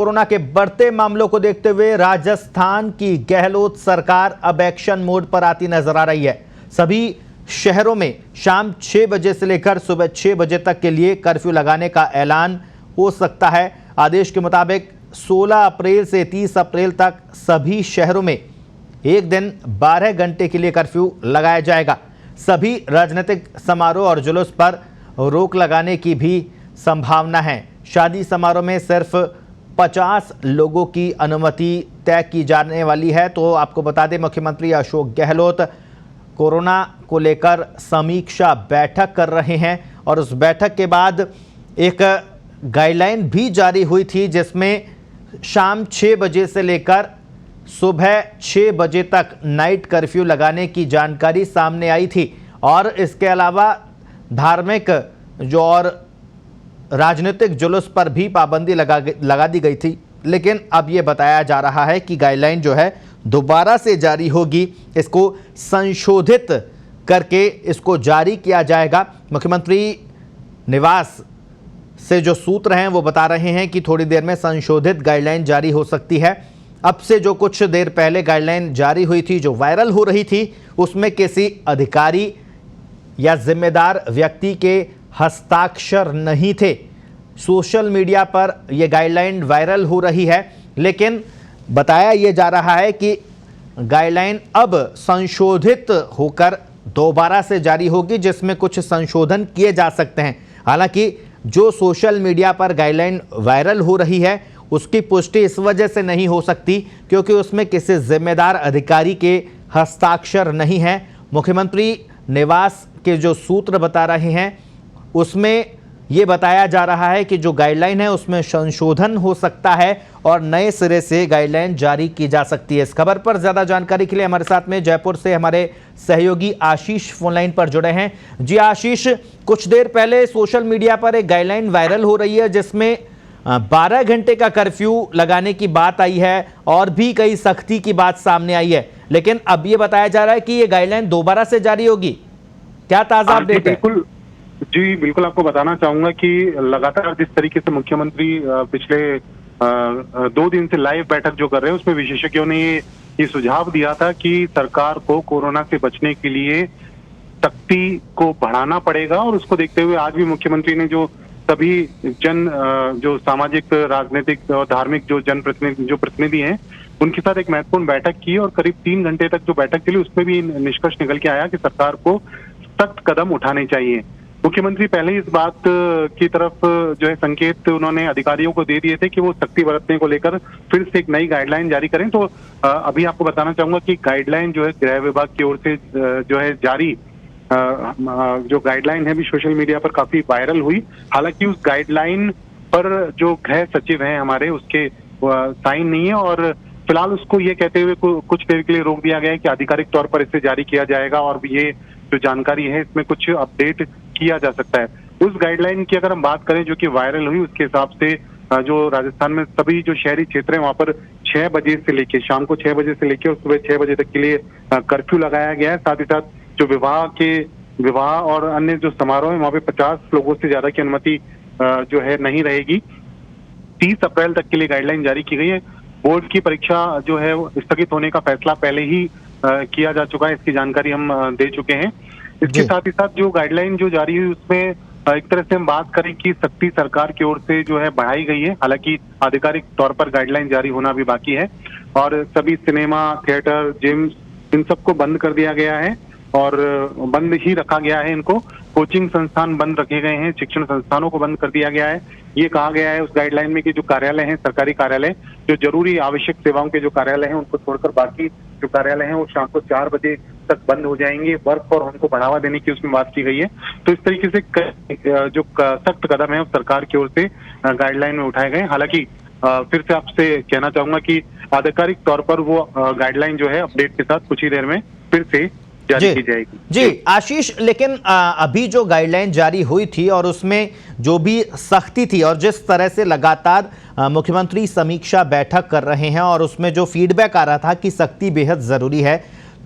Corona के बढ़ते मामलों को देखते हुए राजस्थान की गहलोत सरकार अब एक्शन मोड पर आती नजर आ रही है। सभी शहरों में शाम 6 बजे से लेकर सुबह 6 बजे तक के लिए कर्फ्यू लगाने का ऐलान हो सकता है। आदेश के मुताबिक 16 अप्रैल से 30 अप्रैल तक सभी शहरों में एक दिन 12 घंटे के लिए कर्फ्यू लगाया जाएगा। सभी राजनीतिक समारोह और जुलूस पर रोक लगाने की भी संभावना है। शादी समारोह में सिर्फ 50 लोगों की अनुमति तय की जाने वाली है। तो आपको बता दें, मुख्यमंत्री अशोक गहलोत कोरोना को लेकर समीक्षा बैठक कर रहे हैं और उस बैठक के बाद एक गाइडलाइन भी जारी हुई थी जिसमें शाम 6 बजे से लेकर सुबह 6 बजे तक नाइट कर्फ्यू लगाने की जानकारी सामने आई थी। और इसके अलावा धार्मिक जो और राजनीतिक जुलूस पर भी पाबंदी लगा दी गई थी। लेकिन अब ये बताया जा रहा है कि गाइडलाइन जो है दोबारा से जारी होगी, इसको संशोधित करके इसको जारी किया जाएगा। मुख्यमंत्री निवास से जो सूत्र हैं वो बता रहे हैं कि थोड़ी देर में संशोधित गाइडलाइन जारी हो सकती है। अब से जो कुछ देर पहले गाइडलाइन जारी हुई थी, जो वायरल हो रही थी, उसमें किसी अधिकारी या जिम्मेदार व्यक्ति के हस्ताक्षर नहीं थे। सोशल मीडिया पर यह गाइडलाइन वायरल हो रही है, लेकिन बताया यह जा रहा है कि गाइडलाइन अब संशोधित होकर दोबारा से जारी होगी, जिसमें कुछ संशोधन किए जा सकते हैं। हालांकि जो सोशल मीडिया पर गाइडलाइन वायरल हो रही है उसकी पुष्टि इस वजह से नहीं हो सकती क्योंकि उसमें किसी जिम्मेदार अधिकारी के हस्ताक्षर नहीं है। मुख्यमंत्री निवास के जो सूत्र बता रहे हैं उसमें यह बताया जा रहा है कि जो गाइडलाइन है उसमें संशोधन हो सकता है और नए सिरे से गाइडलाइन जारी की जा सकती है। इस खबर पर ज्यादा जानकारी के लिए हमारे साथ में जयपुर से हमारे सहयोगी आशीष फोनलाइन पर जुड़े हैं। जी आशीष, कुछ देर पहले सोशल मीडिया पर एक गाइडलाइन वायरल हो रही है जिसमें 12 घंटे का कर्फ्यू लगाने की बात आई है और भी कई सख्ती की बात सामने आई है, लेकिन अब ये बताया जा रहा है कि ये गाइडलाइन दोबारा से जारी होगी। क्या ताजा अपडेट है? जी बिल्कुल, आपको बताना चाहूंगा कि लगातार जिस तरीके से मुख्यमंत्री पिछले 2 दिन से लाइव बैठक जो कर रहे हैं उसमें विशेषज्ञों ने ये सुझाव दिया था कि सरकार को कोरोना से बचने के लिए सख्ती को बढ़ाना पड़ेगा। और उसको देखते हुए आज भी मुख्यमंत्री ने जो सभी जो सामाजिक, राजनीतिक और धार्मिक जो प्रतिनिधि हैं उनके साथ एक महत्वपूर्ण बैठक की और करीब 3 घंटे तक जो बैठक चली उसमें भी निष्कर्ष निकल के आया कि सरकार को सख्त कदम उठाने चाहिए। मुख्यमंत्री पहले इस बात की तरफ जो है संकेत उन्होंने अधिकारियों को दे दिए थे कि वो सख्ती बरतने को लेकर फिर से एक नई गाइडलाइन जारी करें। तो अभी आपको बताना चाहूंगा कि गाइडलाइन जो है गृह विभाग की ओर से जो है जारी जो गाइडलाइन है भी सोशल मीडिया पर काफी वायरल हुई। हालांकि उस गाइडलाइन पर जो गृह सचिव हैं हमारे उसके साइन नहीं है और फिलहाल उसको ये कहते हुए कुछ देर के लिए रोक दिया गया है कि आधिकारिक तौर पर इसे जारी किया जाएगा और ये जो जानकारी है इसमें कुछ अपडेट किया जा सकता है। उस गाइडलाइन की अगर हम बात करें जो कि वायरल हुई, उसके हिसाब से जो राजस्थान में सभी जो शहरी क्षेत्र हैं वहां पर 6 बजे से लेके शाम को 6 बजे से लेके और सुबह 6 बजे तक के लिए कर्फ्यू लगाया गया है। साथ ही साथ जो विवाह और अन्य जो समारोह है वहां पे 50 लोगों से ज्यादा की अनुमति जो है नहीं रहेगी। 30 अप्रैल तक के लिए गाइडलाइन जारी की गई है। बोर्ड की परीक्षा जो है स्थगित होने का फैसला पहले ही किया जा चुका है, इसकी जानकारी हम दे चुके हैं। इसके साथ ही साथ जो गाइडलाइन जो जारी हुई उसमें एक तरह से हम बात करें कि सख्ती सरकार की ओर से जो है बढ़ाई गई है। हालांकि आधिकारिक तौर पर गाइडलाइन जारी होना भी बाकी है और सभी सिनेमा, थिएटर, जिम इन सबको बंद कर दिया गया है और बंद ही रखा गया है इनको। कोचिंग संस्थान बंद रखे गए हैं, शिक्षण संस्थानों को बंद कर दिया गया है। ये कहा गया है उस गाइडलाइन में कि जो कार्यालय हैं, सरकारी कार्यालय, जो जरूरी आवश्यक सेवाओं के जो कार्यालय हैं उनको छोड़कर बाकी जो कार्यालय हैं वो शाम को 4 बजे तक बंद हो जाएंगे। वर्क फ्रॉम होम को बढ़ावा देने की उसमें बात की गई है। तो इस तरीके से जो सख्त कदम है सरकार की ओर से गाइडलाइन में उठाए गए। हालांकि फिर से आपसे कहना चाहूंगा कि आधिकारिक तौर पर वो गाइडलाइन जो है अपडेट के साथ कुछ ही देर में फिर से जारी की जाएगी। जी आशीष, लेकिन अभी जो गाइडलाइन जारी हुई थी और उसमें जो भी सख्ती थी और जिस तरह से लगातार मुख्यमंत्री समीक्षा बैठक कर रहे हैं और उसमें जो फीडबैक आ रहा था कि सख्ती बेहद जरूरी है,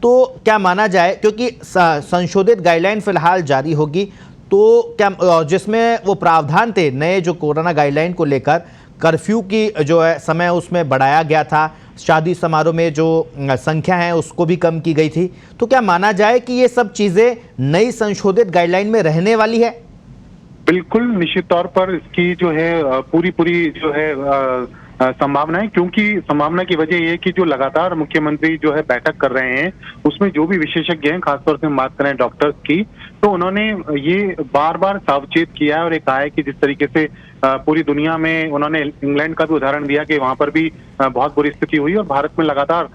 तो क्या माना जाए, क्योंकि संशोधित गाइडलाइन फिलहाल जारी होगी, तो क्या जिसमें वो प्रावधान थे नए जो कोरोना गाइडलाइन को लेकर, कर्फ्यू की जो है समय उसमें बढ़ाया गया था, शादी समारोह में जो संख्या है उसको भी कम की गई थी। तो क्या माना जाए कि ये सब चीज़ें नई संशोधित गाइडलाइन में रहने वाली है? बिल्कुल, निश्चित तौर पर इसकी जो है पूरी जो है संभावना है, क्योंकि संभावना की वजह ये है कि जो लगातार मुख्यमंत्री जो है बैठक कर रहे हैं, उसमें जो भी विशेषज्ञ हैं, खासतौर से हम बात करें डॉक्टर्स की, तो उन्होंने ये बार बार सावचेत किया है और ये कहा है कि जिस तरीके से पूरी दुनिया में उन्होंने इंग्लैंड का भी उदाहरण दिया कि वहां पर भी बहुत बुरी स्थिति हुई और भारत में लगातार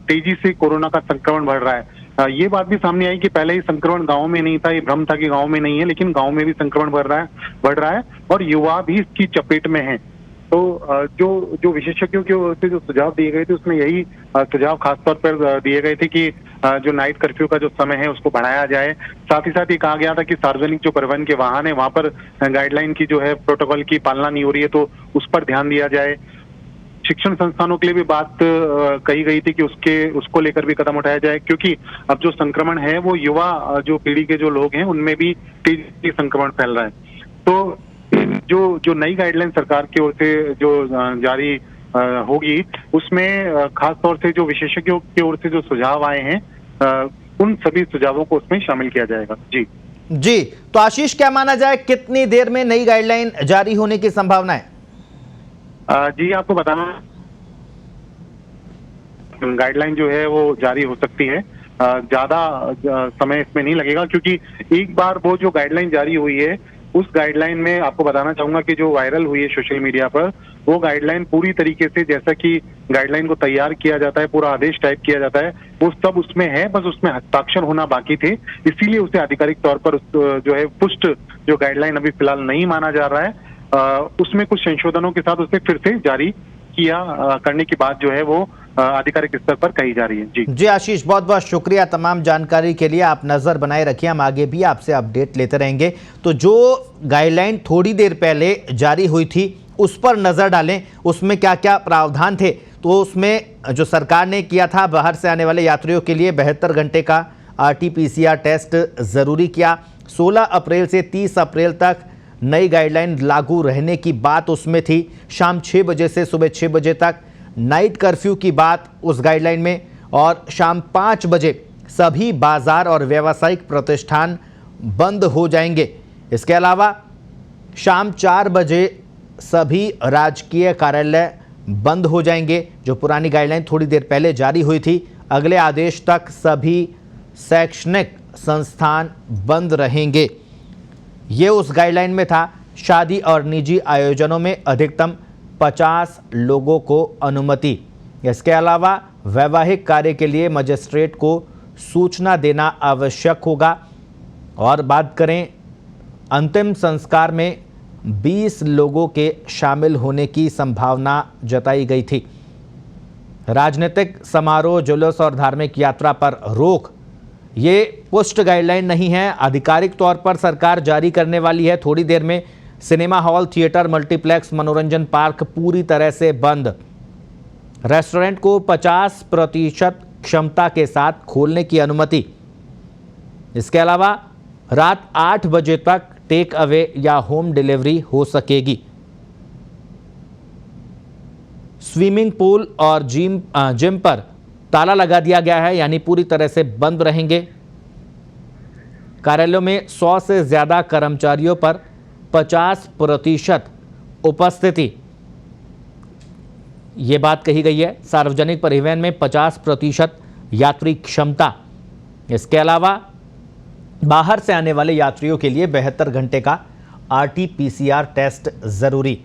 तेजी से कोरोना का संक्रमण बढ़ रहा है। ये बात भी सामने आई कि पहले ही संक्रमण गांव में नहीं था, ये भ्रम था कि गांव में नहीं है, लेकिन गांव में भी संक्रमण बढ़ रहा है और युवा भी इसकी चपेट में है। तो जो विशेषज्ञों की ओर से जो सुझाव दिए गए थे, उसमें यही सुझाव खासतौर पर दिए गए थे कि जो नाइट कर्फ्यू का जो समय है उसको बढ़ाया जाए। साथ ही साथ ये कहा गया था कि सार्वजनिक जो परिवहन के वाहन है वहां पर गाइडलाइन की जो है प्रोटोकॉल की पालना नहीं हो रही है, तो उस पर ध्यान दिया जाए। शिक्षण संस्थानों के लिए भी बात कही गई थी कि उसको लेकर भी कदम उठाया जाए, क्योंकि अब जो संक्रमण है वो युवा जो पीढ़ी के जो लोग हैं उनमें भी तेजी से संक्रमण फैल रहा है। तो जो नई गाइडलाइन सरकार की ओर से जो जारी होगी, उसमें खास तौर से जो विशेषज्ञों की ओर से जो सुझाव आए हैं, उन सभी सुझावों को उसमें शामिल किया जाएगा। जी, तो आशीष, क्या माना जाए कितनी देर में नई गाइडलाइन जारी होने की संभावना है? जी, आपको बताना, गाइडलाइन जो है वो जारी हो सकती है, ज्यादा समय इसमें नहीं लगेगा, क्योंकि एक बार वो जो गाइडलाइन जारी हुई है, उस गाइडलाइन में आपको बताना चाहूंगा कि जो वायरल हुई है सोशल मीडिया पर, वो गाइडलाइन पूरी तरीके से जैसा कि गाइडलाइन को तैयार किया जाता है, पूरा आदेश टाइप किया जाता है, वो सब उसमें है, बस उसमें हस्ताक्षर होना बाकी थे। इसीलिए उसे आधिकारिक तौर पर जो है पुष्ट जो गाइडलाइन अभी फिलहाल नहीं माना जा रहा है। उसमें कुछ संशोधनों के साथ उसे फिर से जारी करने की बात जो है वो आधिकारिक स्तर पर कही जा रही है। जी आशीष, बहुत बहुत शुक्रिया तमाम जानकारी के लिए। आप नज़र बनाए रखिए, हम आगे भी आपसे अपडेट लेते रहेंगे। तो जो गाइडलाइन थोड़ी देर पहले जारी हुई थी उस पर नज़र डालें, उसमें क्या क्या प्रावधान थे। तो उसमें जो सरकार ने किया था, बाहर से आने वाले यात्रियों के लिए 72 घंटे का RT-PCR टेस्ट ज़रूरी किया। 16 अप्रैल से 30 अप्रैल तक नई गाइडलाइन लागू रहने की बात उसमें थी। शाम 6 बजे से सुबह 6 बजे तक नाइट कर्फ्यू की बात उस गाइडलाइन में, और शाम 5 बजे सभी बाजार और व्यावसायिक प्रतिष्ठान बंद हो जाएंगे। इसके अलावा शाम 4 बजे सभी राजकीय कार्यालय बंद हो जाएंगे। जो पुरानी गाइडलाइन थोड़ी देर पहले जारी हुई थी, अगले आदेश तक सभी शैक्षणिक संस्थान बंद रहेंगे। ये उस गाइडलाइन में था। शादी और निजी आयोजनों में अधिकतम 50 लोगों को अनुमति। इसके अलावा वैवाहिक कार्य के लिए मजिस्ट्रेट को सूचना देना आवश्यक होगा। और बात करें अंतिम संस्कार में 20 लोगों के शामिल होने की संभावना जताई गई थी। राजनीतिक समारोह, जुलूस और धार्मिक यात्रा पर रोक, ये पुष्ट गाइडलाइन नहीं है, आधिकारिक तौर पर सरकार जारी करने वाली है थोड़ी देर में। सिनेमा हॉल, थिएटर, मल्टीप्लेक्स, मनोरंजन पार्क पूरी तरह से बंद। रेस्टोरेंट को 50% क्षमता के साथ खोलने की अनुमति। इसके अलावा रात 8 बजे तक टेक अवे या होम डिलीवरी हो सकेगी। स्विमिंग पूल और जिम पर ताला लगा दिया गया है, यानी पूरी तरह से बंद रहेंगे। कार्यालयों में 100 से ज़्यादा कर्मचारियों पर 50% उपस्थिति, ये बात कही गई है। सार्वजनिक परिवहन में 50% यात्री क्षमता। इसके अलावा बाहर से आने वाले यात्रियों के लिए 72 घंटे का RT-PCR टेस्ट ज़रूरी।